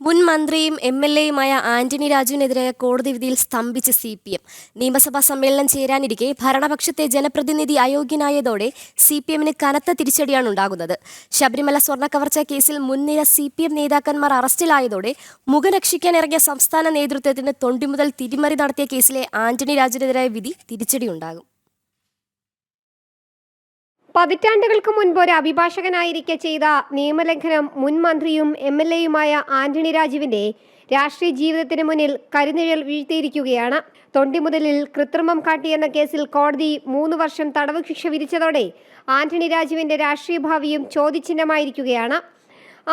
മുൻ മന്ത്രിയും എം.എൽ.എയുമായ ആന്റണി രാജുവിനെതിരായ കോടതി വിധിയിൽ സ്തംഭിച്ച് CPM. നിയമസഭാ സമ്മേളനം ചേരാനിരിക്കെ ഭരണപക്ഷത്തെ ജനപ്രതിനിധി അയോഗ്യനായതോടെ CPM-ന് കനത്ത തിരിച്ചടിയാണ് ഉണ്ടാകുന്നത്. ശബരിമല സ്വർണ്ണക്കവർച്ചാ കേസിൽ മുൻനിര CPM നേതാക്കന്മാർ അറസ്റ്റിലായതോടെ മുഖം രക്ഷിക്കാൻ ഇറങ്ങിയ സംസ്ഥാന നേതൃത്വത്തിന് തൊണ്ടിമുതൽ തിരിമറി നടത്തിയ കേസിലെ ആന്റണി രാജുവിനെതിരായ വിധി തിരിച്ചടിയുണ്ടാകും. പതിറ്റാണ്ടുകൾക്ക് മുൻപ് ഒരു അഭിഭാഷകനായിരിക്കെ ചെയ്ത നിയമലംഘനം മുൻ മന്ത്രിയും MLA-യുമായ ആന്റണി രാജുവിന്റെ രാഷ്ട്രീയ ജീവിതത്തിന് മുന്നിൽ കരിനിഴൽ വീഴ്ത്തിയിരിക്കുകയാണ്. തൊണ്ടിമുതലിൽ കൃത്രിമം കാട്ടിയെന്ന കേസിൽ കോടതി 3 വർഷം തടവ് ശിക്ഷ വിധിച്ചതോടെ ആന്റണി രാജുവിന്റെ രാഷ്ട്രീയ ഭാവിയും ചോദ്യചിഹ്നമായിരിക്കുകയാണ്.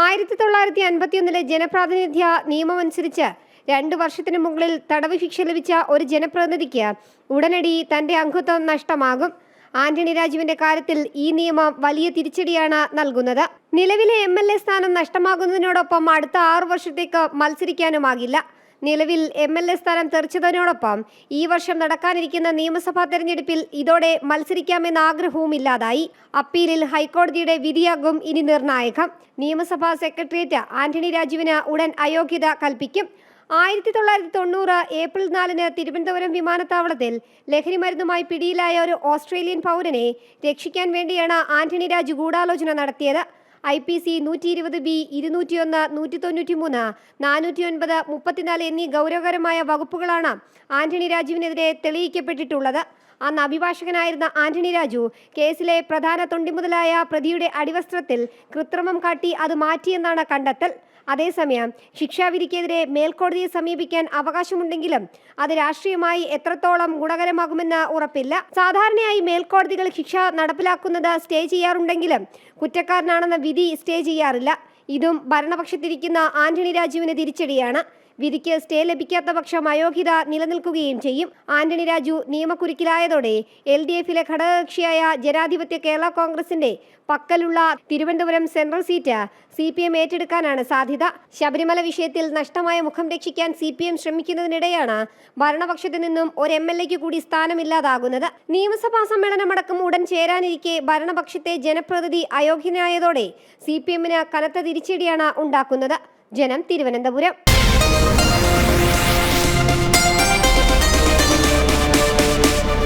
1951 ജനപ്രാതിനിധ്യ നിയമമനുസരിച്ച് 2 വർഷത്തിന് മുകളിൽ തടവ് ശിക്ഷ ലഭിച്ച ഒരു ജനപ്രതിനിധിക്ക് ഉടനടി തന്റെ അംഗത്വം നഷ്ടമാകും. ആന്റണി രാജുവിന്റെ കാര്യത്തിൽ ഈ നിയമം വലിയ തിരിച്ചടിയാണ് നൽകുന്നത്. നിലവിലെ MLA സ്ഥാനം നഷ്ടമാകുന്നതിനോടൊപ്പം അടുത്ത 6 വർഷത്തേക്ക് മത്സരിക്കാനുമാകില്ല. നിലവിൽ MLA സ്ഥാനം തെറിച്ചതിനോടൊപ്പം ഈ വർഷം നടക്കാനിരിക്കുന്ന നിയമസഭാ തെരഞ്ഞെടുപ്പിൽ ഇതോടെ മത്സരിക്കാമെന്ന ആഗ്രഹവും ഇല്ലാതായി. അപ്പീലിൽ ഹൈക്കോടതിയുടെ വിധിയാകും ഇനി നിർണായകം. നിയമസഭാ സെക്രട്ടേറിയറ്റ് ആന്റണി രാജുവിന് ഉടൻ അയോഗ്യത കൽപ്പിക്കും. 1990 ഏപ്രിൽ 4-ന് തിരുവനന്തപുരം വിമാനത്താവളത്തിൽ ലഹരിമരുന്നുമായി പിടിയിലായ ഒരു ഓസ്ട്രേലിയൻ പൗരനെ രക്ഷിക്കാൻ വേണ്ടിയാണ് ആന്റണി രാജു ഗൂഢാലോചന നടത്തിയത്. IPC 120B, 201, 193, 409, 34 എന്നീ ഗൗരവകരമായ വകുപ്പുകളാണ് ആന്റണി രാജുവിനെതിരെ തെളിയിക്കപ്പെട്ടിട്ടുള്ളത്. അന്ന് അഭിഭാഷകനായിരുന്ന ആന്റണി രാജു കേസിലെ പ്രധാന തൊണ്ടിമുതലായ പ്രതിയുടെ അടിവസ്ത്രത്തിൽ കൃത്രിമം കാട്ടി അത് മാറ്റിയെന്നാണ് കണ്ടെത്തൽ. അതേസമയം ശിക്ഷാവിധിക്കെതിരെ മേൽക്കോടതിയെ സമീപിക്കാൻ അവകാശമുണ്ടെങ്കിലും അത് രാഷ്ട്രീയമായി എത്രത്തോളം ഗുണകരമാകുമെന്ന് ഉറപ്പില്ല. സാധാരണയായി മേൽക്കോടതികൾ ശിക്ഷ നടപ്പിലാക്കുന്നത് സ്റ്റേ ചെയ്യാറുണ്ടെങ്കിലും കുറ്റക്കാരനാണെന്ന വിധി സ്റ്റേ ചെയ്യാറില്ല. ഇതും ഭരണപക്ഷത്തിരിക്കുന്ന ആന്റണി രാജുവിന് തിരിച്ചടിയാണ്. വിധിക്ക് സ്റ്റേ ലഭിക്കാത്ത പക്ഷം അയോഗ്യത നിലനിൽക്കുകയും ചെയ്യും. ആന്റണി രാജു നിയമക്കുരുക്കിലായതോടെ LDF-ലെ ഘടകകക്ഷിയായ ജനാധിപത്യ കേരള കോൺഗ്രസിന്റെ പക്കലുള്ള തിരുവനന്തപുരം സെൻട്രൽ സീറ്റ് CPM ഏറ്റെടുക്കാനാണ് സാധ്യത. ശബരിമല വിഷയത്തിൽ നഷ്ടമായ മുഖം രക്ഷിക്കാൻ CPM ശ്രമിക്കുന്നതിനിടെയാണ് ഭരണപക്ഷത്തു നിന്നും ഒരു MLA-ക്ക് കൂടി സ്ഥാനമില്ലാതാകുന്നത്. നിയമസഭാ സമ്മേളനമടക്കം ഉടൻ ചേരാനിരിക്കെ ഭരണപക്ഷത്തെ ജനപ്രതിനിധി അയോഗ്യനായതോടെ CPM-ന് കനത്ത തിരിച്ചടിയാണ് ഉണ്ടാക്കുന്നത്. ജനം, തിരുവനന്തപുരം.